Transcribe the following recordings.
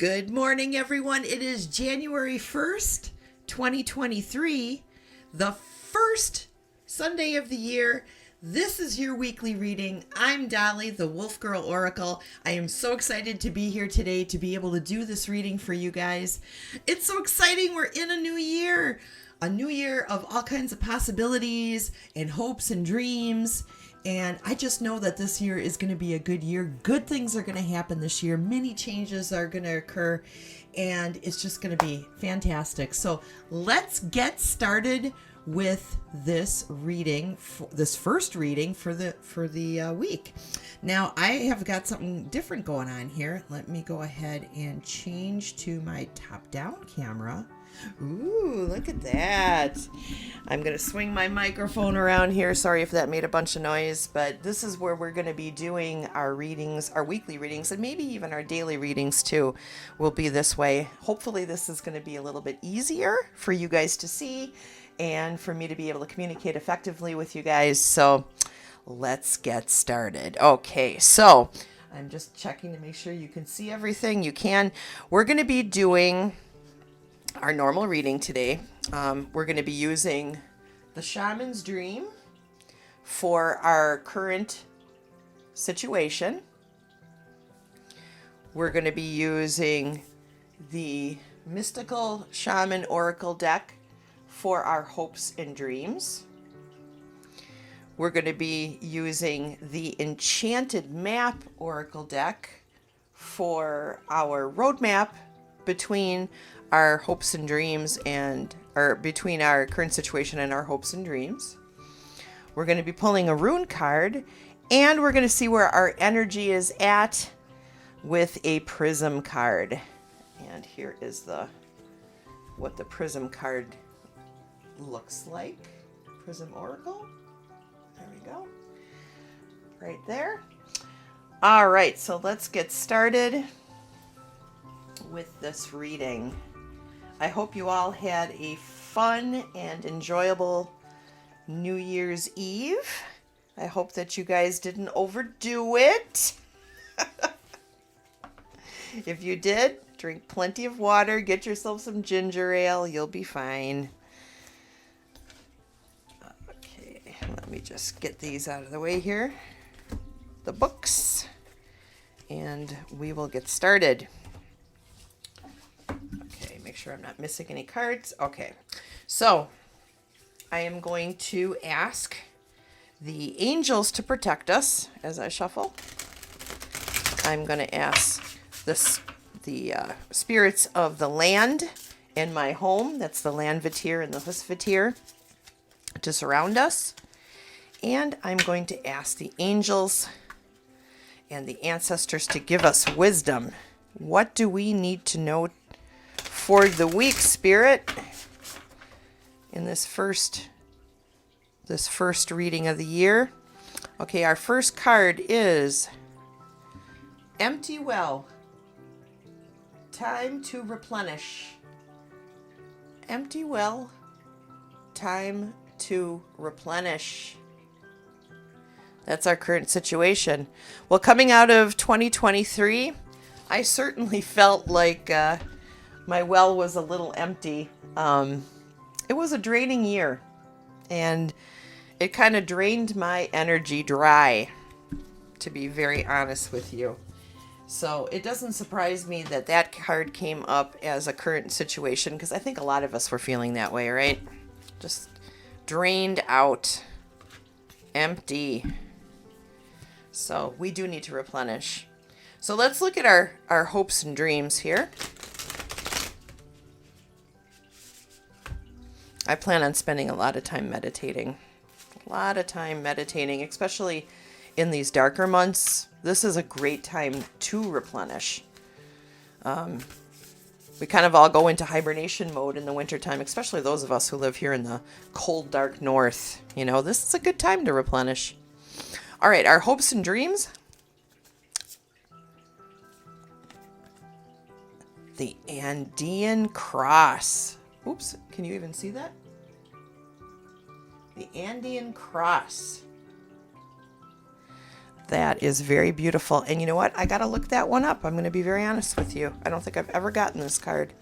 Good morning, everyone. It is January 1st, 2023, the first Sunday of the year. This is your weekly reading. I'm Dolly, the Wolf Girl Oracle. I am so excited to be here today to be able to do this reading for you guys. It's so exciting. We're in a new year of all kinds of possibilities and hopes and dreams. And I just know that this year is going to be a good year. Good things are going to happen this year. Many changes are going to occur, and it's just going to be fantastic. So let's get started with this reading, this first reading for the week. Now I have got something different going on here. Let me go ahead and change to my top-down camera. Ooh, look at that. I'm going to swing my microphone around here. Sorry if that made a bunch of noise, but this is where we're going to be doing our readings, our weekly readings, and maybe even our daily readings too will be this way. Hopefully this is going to be a little bit easier for you guys to see and for me to be able to communicate effectively with you guys. So let's get started. Okay, so I'm just checking to make sure you can see everything. You can. We're going to be doing our normal reading today. We're going to be using the Shaman's Dream for our current situation. We're going to be using the Mystical Shaman Oracle deck for our hopes and dreams. We're going to be using the Enchanted Map Oracle deck for our roadmap between our hopes and dreams or between our current situation and our hopes and dreams. We're going to be pulling a rune card, and we're going to see where our energy is at with a prism card. And here is what the prism card looks like. Prism Oracle. There we go. Right there. All right, so let's get started with this reading. I hope you all had a fun and enjoyable New Year's Eve. I hope that you guys didn't overdo it. If you did, drink plenty of water, get yourself some ginger ale, you'll be fine. Okay, let me just get these out of the way here. The books, and we will get started. Make sure I'm not missing any cards. Okay, so I am going to ask the angels to protect us as I shuffle. I'm going to ask the spirits of the land and my home, that's the land Vitir and the Hus Vitir, to surround us. And I'm going to ask the angels and the ancestors to give us wisdom. What do we need to know for the week, Spirit, in this first reading of the year? Okay, our first card is Empty Well. Time to replenish. Empty well. Time to replenish. That's our current situation. Well, coming out of 2023, I certainly felt like my well was a little empty. It was a draining year, and it kind of drained my energy dry, to be very honest with you. So it doesn't surprise me that that card came up as a current situation, because I think a lot of us were feeling that way, right? Just drained out, empty. So we do need to replenish. So let's look at our hopes and dreams here. I plan on spending a lot of time meditating. Especially in these darker months. This is a great time to replenish. We kind of all go into hibernation mode in the wintertime, especially those of us who live here in the cold, dark north. You know, this is a good time to replenish. All right, our hopes and dreams. The Andean Cross. Oops, can you even see that? The Andean Cross. That is very beautiful. And you know what? I got to look that one up. I'm going to be very honest with you. I don't think I've ever gotten this card.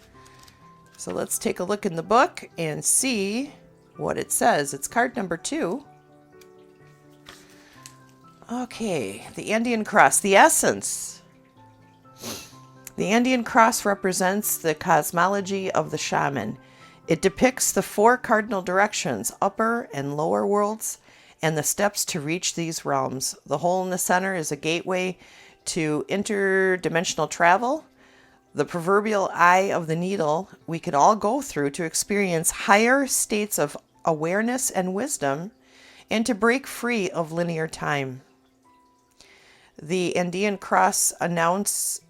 So let's take a look in the book and see what it says. It's card number 2. Okay, the Andean Cross, the essence. The Andean Cross represents the cosmology of the shaman. It depicts the 4 cardinal directions, upper and lower worlds, and the steps to reach these realms. The hole in the center is a gateway to interdimensional travel. The proverbial eye of the needle we could all go through to experience higher states of awareness and wisdom, and to break free of linear time. The Andean Cross announces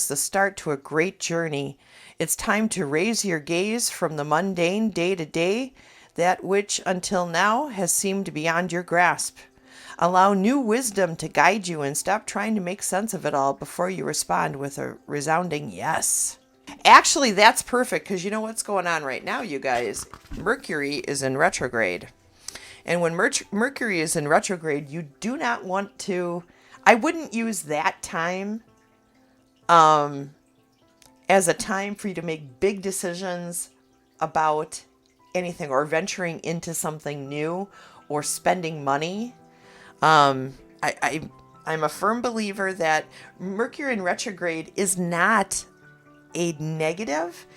the start to a great journey. It's time to raise your gaze from the mundane day to day, that which until now has seemed beyond your grasp. Allow new wisdom to guide you and stop trying to make sense of it all before you respond with a resounding yes. Actually, that's perfect because you know what's going on right now, you guys. Mercury is in retrograde. And when Mercury is in retrograde, you do not want to... I wouldn't use that time as a time for you to make big decisions about anything or venturing into something new or spending money. I'm a firm believer that Mercury in retrograde is not a negative,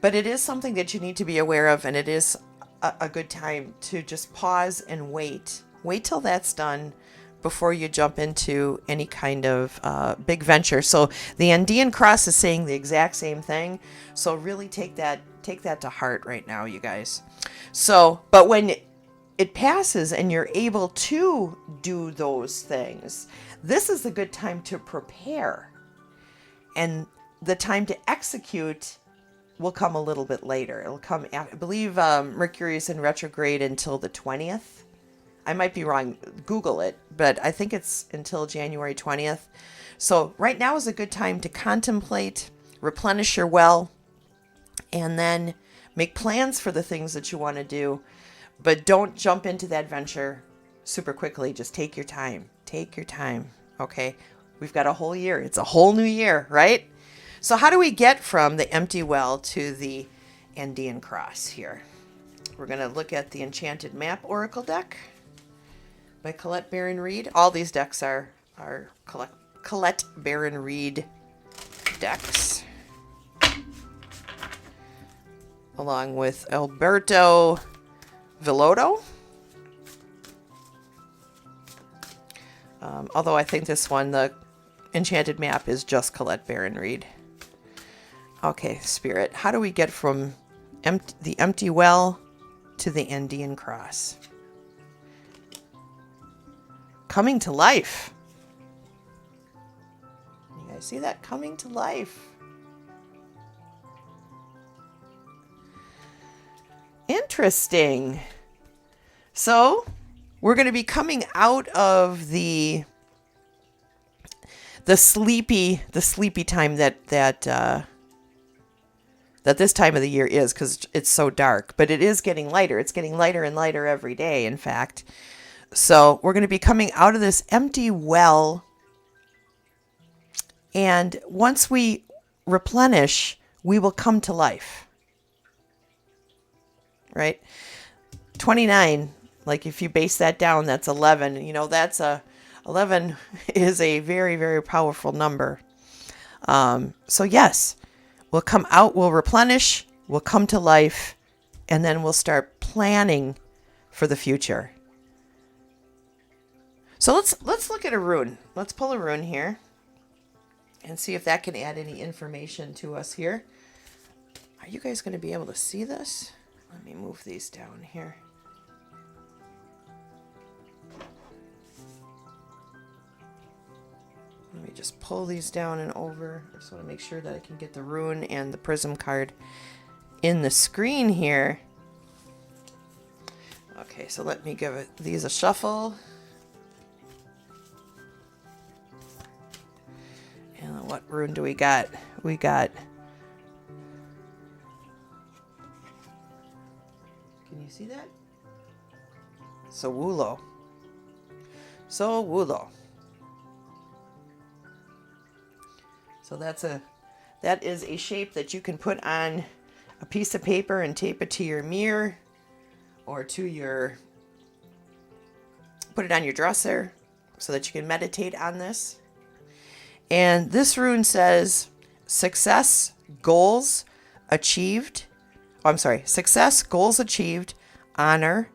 but it is something that you need to be aware of, and it is a good time to just pause and wait. Wait till that's done before you jump into any kind of big venture. So the Andean Cross is saying the exact same thing. So really take that to heart right now, you guys. So, but when it passes and you're able to do those things, this is a good time to prepare. And the time to execute will come a little bit later. It'll come, I believe Mercury is in retrograde until the 20th. I might be wrong. Google it, but I think it's until January 20th. So right now is a good time to contemplate, replenish your well, and then make plans for the things that you want to do. But don't jump into that venture super quickly. Just take your time. Take your time. Okay? We've got a whole year. It's a whole new year, right? So how do we get from the empty well to the Andean Cross here? We're going to look at the Enchanted Map Oracle deck by Colette Baron-Reid. All these decks are Colette Baron-Reid decks, along with Alberto Villotto. Although I think this one, the Enchanted Map, is just Colette Baron-Reid. Okay, Spirit, how do we get from the empty well to the Andean Cross? Coming to life. You guys see that? Coming to life. Interesting. So we're going to be coming out of the sleepy time that this time of the year is, because it's so dark. But it is getting lighter. It's getting lighter and lighter every day, in fact. So we're going to be coming out of this empty well. And once we replenish, we will come to life. Right? 29, like if you base that down, that's 11. You know, 11 is a very, very powerful number. So yes, we'll come out, we'll replenish, we'll come to life, and then we'll start planning for the future. So let's look at a rune. Let's pull a rune here and see if that can add any information to us here. Are you guys going to be able to see this? Let me move these down here. Let me just pull these down and over. I just want to make sure that I can get the rune and the prism card in the screen here. Okay, so let me give these a shuffle. And what rune do we got? We got... Can you see that? Sowulo. Sowulo. So that is a shape that you can put on a piece of paper and tape it to your mirror or put it on your dresser so that you can meditate on this. And this rune says success, goals achieved. Success, goals achieved, honor,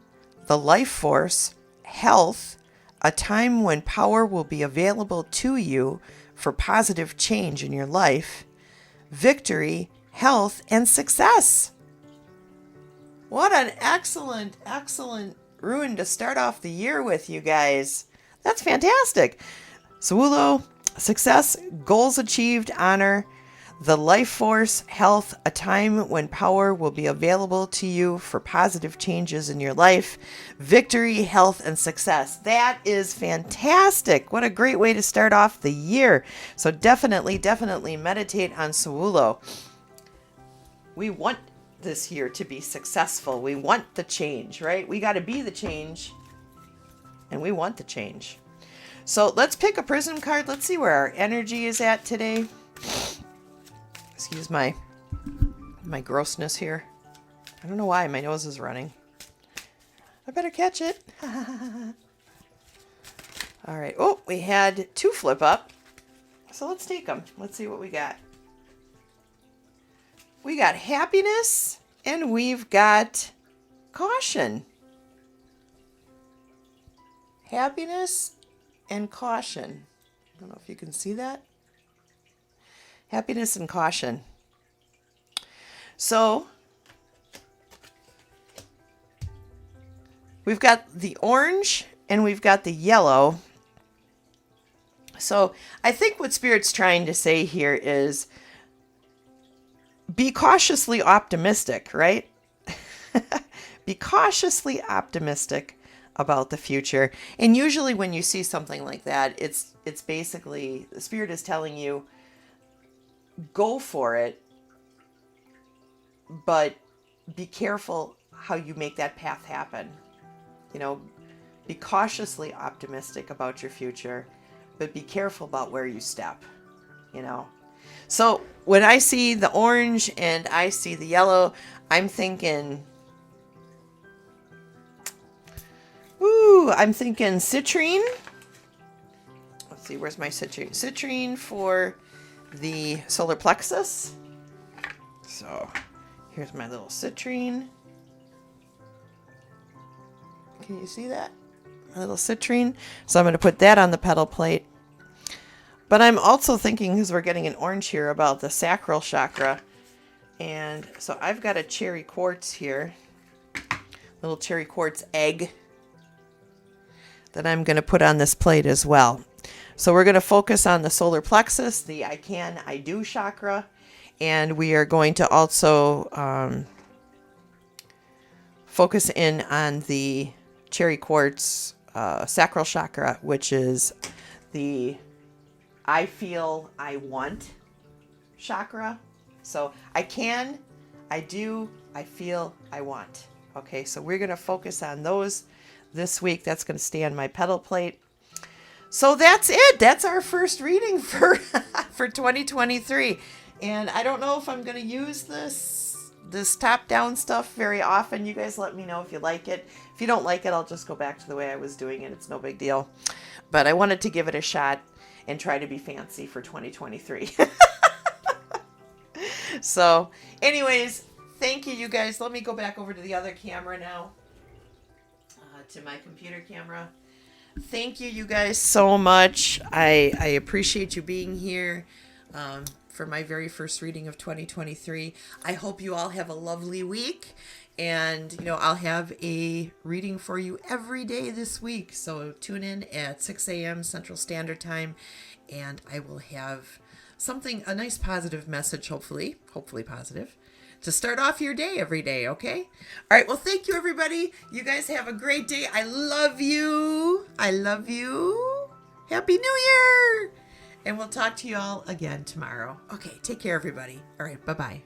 the life force, health, a time when power will be available to you for positive change in your life, victory, health, and success. What an excellent, excellent rune to start off the year with, you guys. That's fantastic. Sawulo, success, goals achieved, honor, the life force, health, a time when power will be available to you for positive changes in your life, victory, health, and success. That is fantastic. What a great way to start off the year. So definitely meditate on Sawulo. We want this year to be successful. We want the change, right? We got to be the change, and we want the change. So let's pick a prism card. Let's see where our energy is at today. Excuse my grossness here. I don't know why my nose is running. I better catch it. All right. Oh, we had 2 flip up. So let's take them. Let's see what we got. We got happiness and we've got caution. Happiness and caution. I don't know if you can see that. Happiness and caution. So we've got the orange and we've got the yellow. So I think what Spirit's trying to say here is be cautiously optimistic, right? Be cautiously optimistic about the future. And usually when you see something like that, it's basically the Spirit is telling you, go for it, but be careful how you make that path happen. You know, be cautiously optimistic about your future, but be careful about where you step, you know. So when I see the orange and I see the yellow, I'm thinking, I'm thinking citrine. Let's see, where's my citrine? Citrine for the solar plexus. So here's my little citrine. Can you see that? A little citrine. So I'm going to put that on the petal plate. But I'm also thinking, because we're getting an orange here, about the sacral chakra. And so I've got a cherry quartz here. Little cherry quartz egg that I'm going to put on this plate as well. So we're going to focus on the solar plexus, the I can, I do chakra. And we are going to also focus in on the cherry quartz sacral chakra, which is the I feel, I want chakra. So I can, I do, I feel, I want. Okay, so we're going to focus on those this week. That's going to stay on my petal plate. So that's it. That's our first reading for 2023. And I don't know if I'm going to use this top-down stuff very often. You guys let me know if you like it. If you don't like it, I'll just go back to the way I was doing it. It's no big deal. But I wanted to give it a shot and try to be fancy for 2023. So, anyways, thank you, you guys. Let me go back over to the other camera now, to my computer camera. Thank you, you guys, so much. I appreciate you being here for my very first reading of 2023. I hope you all have a lovely week. And, you know, I'll have a reading for you every day this week. So tune in at 6 a.m. Central Standard Time, and I will have something, a nice positive message, hopefully positive, to start off your day every day, okay? All right, well, thank you, everybody. You guys have a great day. I love you. I love you. Happy New Year. And we'll talk to you all again tomorrow. Okay, take care, everybody. All right, bye-bye.